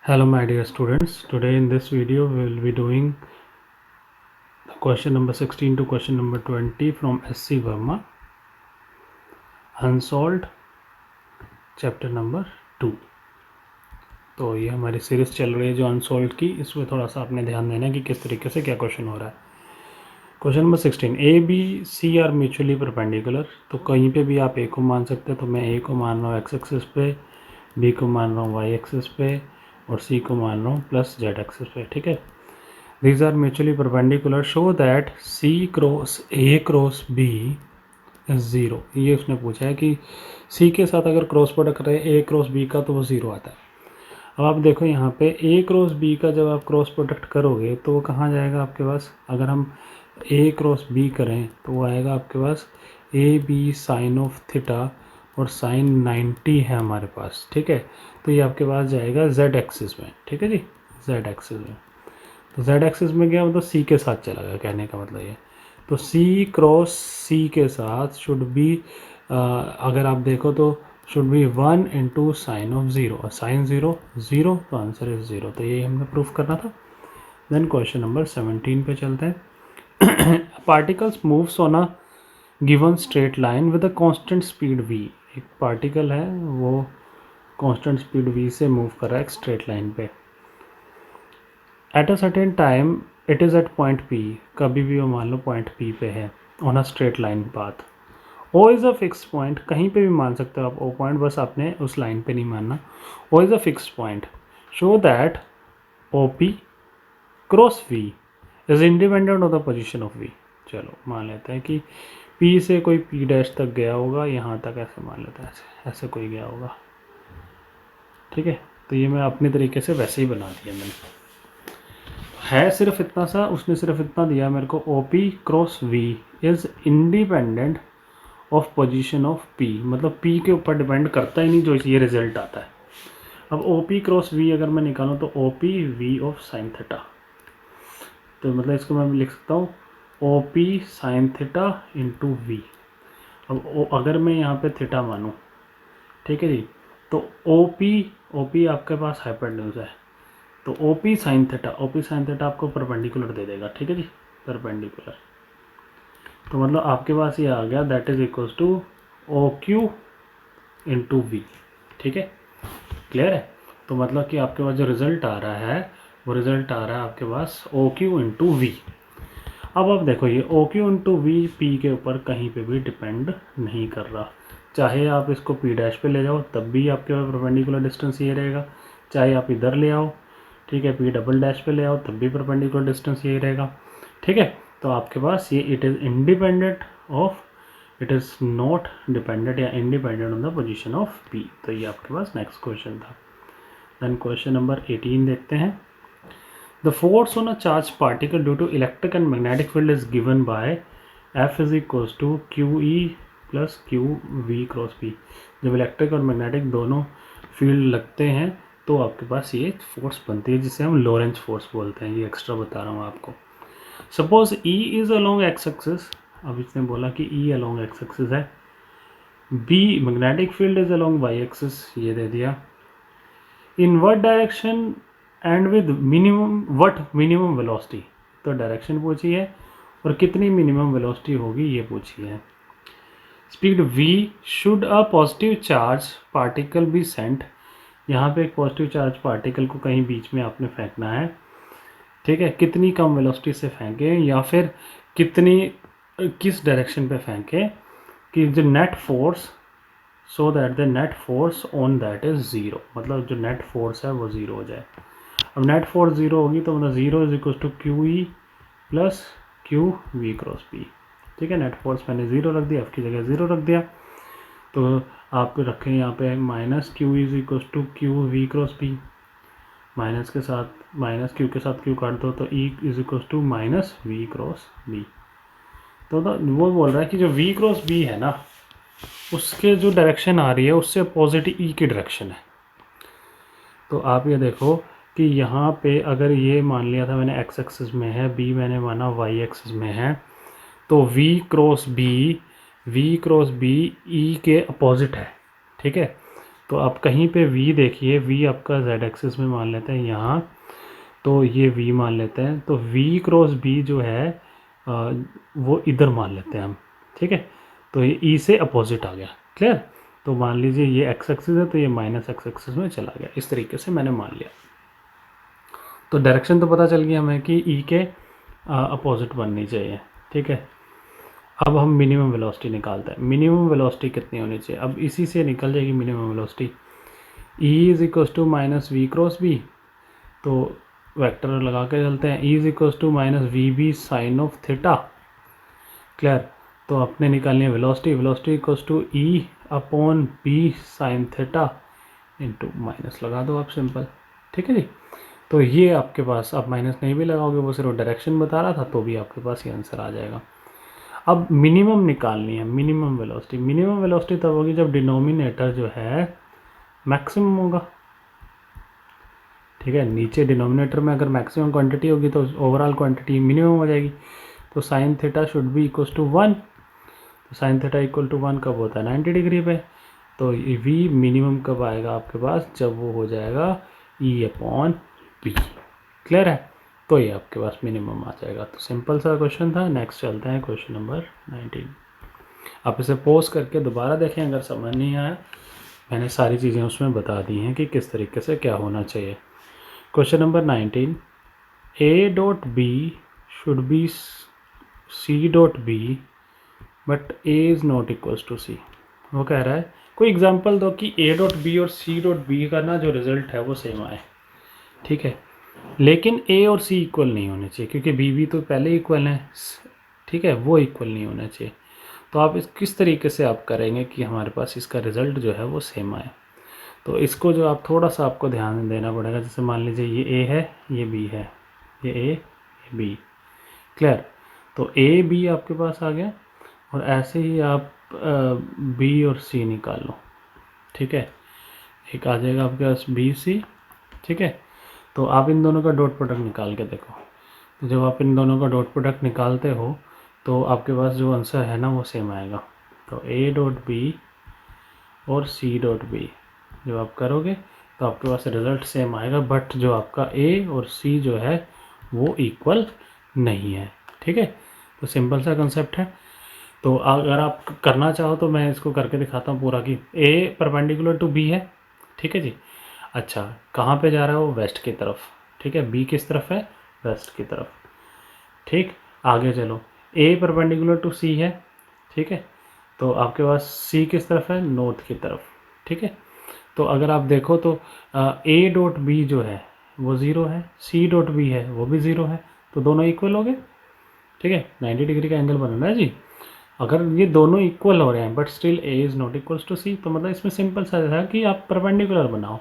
Hello my dear students, today in this video we will be doing the question number 16 to question number 20 from SC Verma, Unsolved chapter number 2। तो ये हमारी series चल रही है जो unsolved की, इसमें थोड़ा सा आपने ध्यान देना है कि किस तरीके से क्या क्वेश्चन हो रहा है। Question number 16, A B C are mutually perpendicular. तो कहीं पे भी आप ए को मान सकते हैं, तो मैं ए को मान रहा हूँ एक्स एक्सिस पे, बी को मान रहा हूँ वाई एक्सिस पे और सी को मान रहा हूँ प्लस जेड एक्सिस पे। ठीक है, these are mutually perpendicular, show that C cross A cross B is 0। ये उसने पूछा है कि C के साथ अगर क्रॉस प्रोडक्ट रहे A क्रॉस B का तो वो 0 आता है। अब आप देखो यहाँ पे A क्रॉस B का जब आप क्रॉस प्रोडक्ट करोगे तो वो कहाँ जाएगा आपके पास। अगर हम A क्रॉस B करें तो वो आएगा आपके पास a b sine of theta और साइन 90 है हमारे पास। ठीक है, तो ये आपके पास जाएगा Z एक्सिस में। ठीक है जी, Z एक्सिस में। तो Z एक्सिस में गया मतलब C के साथ चला गया, कहने का मतलब ये। तो C क्रॉस C के साथ शुड बी, अगर आप देखो तो should be 1 into sine of 0, और साइन 0 0, तो आंसर इज 0। तो ये हमने प्रूफ करना था। देन क्वेश्चन नंबर 17 पे चलते हैं। Particles moves on a given straight line with a constant speed v। एक पार्टिकल है वो कांस्टेंट स्पीड v से मूव कर रहा है एक स्ट्रेट लाइन पे। At a certain time it is at point P, कभी भी वो मान लो पॉइंट पी पे है on a straight line path. O is a fix point, कहीं पे भी मान सकते हो आप ओ पॉइंट, बस आपने उस लाइन पे नहीं मानना। O is a fix point, show that O P cross v is independent of the position of v. चलो मान लेते हैं कि पी से कोई पी डैश तक गया होगा, यहाँ तक ऐसे मान लेते हैं, ऐसे ऐसे कोई गया होगा। ठीक है, तो ये मैं अपने तरीके से वैसे ही बना दिया मैंने, है सिर्फ इतना सा, उसने सिर्फ इतना दिया मेरे को, O P cross v is independent of position of P, मतलब पी के ऊपर डिपेंड करता ही नहीं जो ये रिजल्ट आता है। अब ओ पी क्रॉस वी अगर मैं निकालूँ तो O P v of sine theta, तो मतलब इसको मैं लिख सकता हूँ O P sine theta into v. अब अगर मैं यहाँ पे थीटा मानूँ, ठीक है जी, तो ओ पी आपके पास हाइपोटेन्यूज है, तो ओ पी साइन थीटा आपको परपेंडिकुलर दे देगा। ठीक है जी, परपेंडिकुलर, तो मतलब आपके पास ये आ गया that is equals to O Q into v. ठीक है, क्लियर है। तो मतलब कि आपके पास जो रिजल्ट आ रहा है वो रिजल्ट आ रहा है आपके पास ओ क्यू इंटू वी। अब आप देखो ये O Q into v P के ऊपर कहीं पे भी डिपेंड नहीं कर रहा, चाहे आप इसको पी डैश पे ले जाओ तब भी आपके पास परपेंडिकुलर डिस्टेंस ये रहेगा, चाहे आप इधर ले आओ, ठीक है, पी डबल डैश पे ले आओ तब भी परपेंडिकुलर डिस्टेंस यही रहेगा। ठीक है, तो आपके पास ये it is independent of, it is not dependent या independent on the position of P. तो ये आपके पास नेक्स्ट क्वेश्चन था। देन क्वेश्चन नंबर 18 देखते हैं। The force on a charge particle due to electric and magnetic field is given by F is equals to q E plus q v cross P. जब electric और magnetic दोनों field लगते हैं तो आपके पास ये फोर्स बनती है जिसे हम लोरेंज फोर्स बोलते हैं। ये एक्स्ट्रा बता रहा हूँ आपको। Suppose E is along x axis, अब इसने बोला कि ई अलोंग एक्स एक्सिस है, B magnetic field is along y axis, ये दे दिया। In what direction and with minimum what minimum velocity, तो डायरेक्शन पूछी है और कितनी मिनिमम वेलोसिटी होगी ये पूछी है। Speed v, should a positive charge particle be sent, यहाँ पे एक पॉजिटिव चार्ज पार्टिकल को कहीं बीच में आपने फेंकना है। ठीक है, कितनी कम वेलोसिटी से फेंके या फिर कितनी किस डायरेक्शन पे फेंके कि जो net force, so that the net force on that is zero, मतलब जो नेट फोर्स है वो ज़ीरो हो जाए। अब नेट फोर्स ज़ीरो होगी तो मतलब zero is equal to q E plus q v cross P. ठीक है, नेट फोर्स मैंने ज़ीरो रख दिया, एफ की जगह ज़ीरो रख दिया, तो आप रखें यहाँ पे minus q is equal to q v cross P, minus के साथ माइनस क्यू के साथ क्यू काट दो तो E is equal to minus v cross B. तो वो बोल रहा है कि जो वी क्रॉस बी है ना उसके जो डायरेक्शन आ रही है उससे अपोजिट ई की डायरेक्शन है। तो आप ये देखो कि यहाँ पे अगर ये मान लिया था मैंने एक्स एक्सिस में है, बी मैंने माना वाई एक्सिस में है, तो वी क्रॉस बी ई के अपोजिट है। ठीक है, तो आप कहीं पे v देखिए, v आपका z एक्सिस में मान लेते हैं यहाँ, तो ये v मान लेते हैं, तो v क्रॉस b जो है वो इधर मान लेते हैं हम, ठीक है। तो ये e से अपोजिट आ गया, क्लियर। तो मान लीजिए ये x एक्सिस है तो ये माइनस x एक्सिस में चला गया, इस तरीके से मैंने मान लिया। तो डायरेक्शन तो पता चल गया हमें कि e के अपोजिट बननी चाहिए, ठीक है। अब हम मिनिमम वेलोसिटी निकालते हैं। मिनिमम वेलोसिटी कितनी होनी चाहिए, अब इसी से निकल जाएगी minimum velocity. e is equals to minus v cross B, तो वेक्टर लगा के चलते हैं। e is equals to minus v B sine of theta, clear. तो आपने निकालनी है velocity, velocity equals to E upon B sine theta into minus लगा दो आप, सिंपल, ठीक है जी। तो ये आपके पास, आप माइनस नहीं भी लगाओगे, वो सिर्फ डायरेक्शन बता रहा था, तो भी आपके पास ये आंसर आ जाएगा। अब मिनिमम निकालनी है, मिनिमम वेलोसिटी। मिनिमम वेलोसिटी तब होगी जब डिनोमिनेटर जो है मैक्सिमम होगा, ठीक है। नीचे डिनोमिनेटर में अगर मैक्सिमम क्वांटिटी होगी तो ओवरऑल क्वांटिटी मिनिमम हो जाएगी। तो sine theta should be equals to 1, तो साइन थीटा इक्वल टू 1 कब होता है, 90 डिग्री पे। तो वी मिनिमम कब आएगा आपके पास, जब वो हो जाएगा ई अपॉन पी, क्लियर है। तो ये आपके पास मिनिमम आ जाएगा। तो सिंपल सा क्वेश्चन था। नेक्स्ट चलते हैं क्वेश्चन नंबर 19। आप इसे पोज करके दोबारा देखें, अगर समझ नहीं आया, मैंने सारी चीज़ें उसमें बता दी हैं कि किस तरीके से क्या होना चाहिए। Question number 19, a dot b should be c dot b but a is not equals to c. वो कह रहा है कोई एग्जांपल दो कि ए डॉट बी और सी डॉट बी का ना जो रिजल्ट है वो सेम आए, ठीक है। लेकिन ए और सी इक्वल नहीं होने चाहिए, क्योंकि बी भी तो पहले इक्वल है, ठीक है, वो इक्वल नहीं होना चाहिए। तो आप इस किस तरीके से आप करेंगे कि हमारे पास इसका रिज़ल्ट जो है वो सेम आए। तो इसको जो आप थोड़ा सा आपको ध्यान देना पड़ेगा। जैसे मान लीजिए ये ए है, ये बी है, ये ए बी, क्लियर। तो ए बी आपके पास आ गया, और ऐसे ही आप बी और सी निकाल लो, ठीक है। एक आ जाएगा आपके पास बी सी, ठीक है। तो आप इन दोनों का डॉट प्रोडक्ट निकाल के देखो। तो जब आप इन दोनों का डॉट प्रोडक्ट निकालते हो तो आपके पास जो आंसर है ना वो सेम आएगा। तो ए डॉट बी और सी डॉट बी जब आप करोगे तो आपके पास रिज़ल्ट सेम आएगा, बट जो आपका ए और सी जो है वो इक्वल नहीं है, ठीक है। तो सिंपल सा कंसेप्ट है। तो अगर आप करना चाहो तो मैं इसको करके दिखाता हूँ पूरा कि ए परपेंडिकुलर टू बी है, ठीक है जी। अच्छा, कहाँ पे जा रहा है वो, वेस्ट की तरफ, ठीक है। बी किस तरफ है, वेस्ट की तरफ, ठीक। आगे चलो, ए परपेंडिकुलर टू सी है, ठीक है। तो आपके पास सी किस तरफ है, नॉर्थ की तरफ, ठीक है। तो अगर आप देखो तो ए डॉट बी जो है वो ज़ीरो है, सी डॉट बी है वो भी ज़ीरो है, तो दोनों इक्वल हो गए, ठीक है। 90 डिग्री का एंगल बनना है जी। अगर ये दोनों इक्वल हो रहे हैं but still a is not equals to c, तो मतलब इसमें सिंपल सा है कि आप परपेंडिकुलर बनाओ।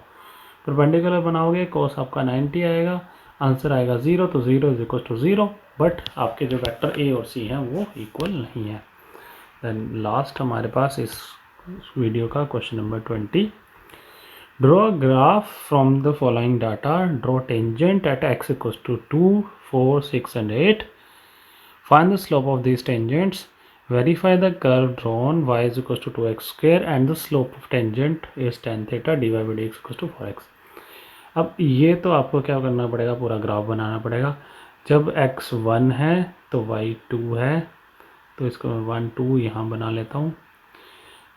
परपेंडिकुलर बनाओगे कॉस आपका 90 आएगा, आंसर आएगा 0, तो 0 इज इक्वल टू 0, बट आपके जो वेक्टर ए और सी हैं वो इक्वल नहीं है। देन लास्ट हमारे पास इस वीडियो का question number 20, draw graph from the following data, draw tangent at x equals to 2, 4, 6 and 8, find the slope of these tangents, verify the curve drawn y is equals to 2x square and the slope of tangent is tan theta dy by dx equals to 4x। अब ये तो आपको क्या करना पड़ेगा, पूरा graph बनाना पड़ेगा। जब x 1 है तो y 2 है, तो इसको मैं 1 2 यहाँ बना लेता हूँ।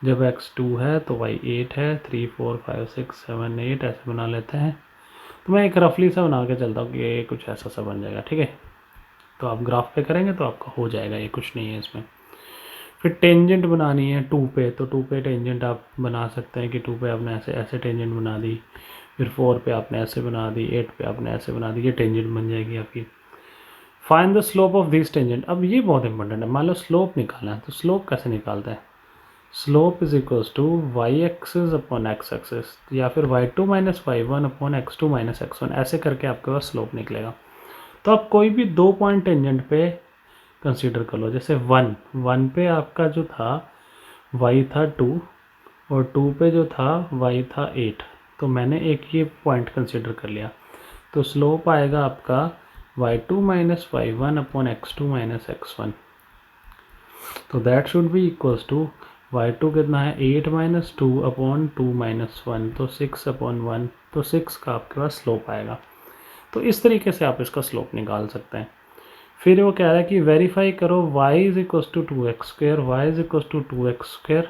जब x 2 है तो y 8 है, 3 4 5 6 7 8 ऐसे बना लेते हैं। तो मैं एक रफली सा बना के चलता हूँ कि ये कुछ ऐसा सा बन जाएगा, ठीक है। तो आप ग्राफ पे करेंगे तो आपका हो जाएगा, ये कुछ नहीं है इसमें। फिर टेंजेंट बनानी है 2 पे, तो 2 पे टेंजेंट आप बना सकते हैं कि 2 पे आपने ऐसे ऐसे टेंजेंट बना दी, फिर 4 पे आपने ऐसे बना दी, 8 पे आपने ऐसे बना दी, ये टेंजेंट बन जाएगी आपकी। Find the slope of this tangent. अब ये बहुत इंपॉर्टेंट है। मान लो स्लोप निकालना है, तो स्लोप कैसे निकालते हैं, slope is equals to y axis upon x axis, या फिर y2 minus y1 upon x2 minus x1, ऐसे करके आपके पास स्लोप निकलेगा। तो आप कोई भी 2 पॉइंट टेंजेंट पे कंसीडर कर लो। जैसे 1 पे आपका जो था y था 2 और 2 पे जो था y था 8, तो मैंने एक ये पॉइंट कंसीडर कर लिया। तो स्लोप आएगा आपका y2 minus y1 upon x2 minus x1, तो that should be equals to y2 कितना है 8 - 2 अपॉन 2 - 1 तो 6 अपॉन 1 तो 6 का आपके पास स्लोप आएगा। तो इस तरीके से आप इसका स्लोप निकाल सकते हैं। फिर वो कह रहा है कि वेरीफाई करो y is equals to 2x², y is equals to 2x²,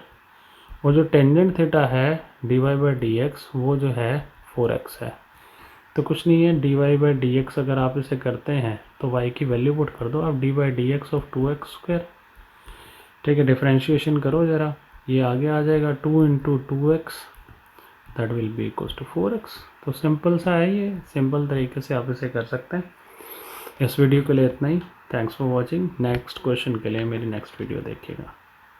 वो जो टेंजेंट थीटा है dy/dx वो जो है 4x है। तो कुछ नहीं है, dy/dx अगर आप इसे करते हैं तो y की वैल्यू पुट कर दो आप dy/dx ऑफ 2x²। ठीक है, डिफ्रेंशिएशन करो ज़रा, ये आगे आ जाएगा 2 × 2x that will be equals to 4x। तो सिंपल सा है, ये सिंपल तरीके से आप इसे कर सकते हैं। इस वीडियो के लिए इतना ही। Thanks for watching. Next question के लिए मेरी नेक्स्ट वीडियो देखिएगा।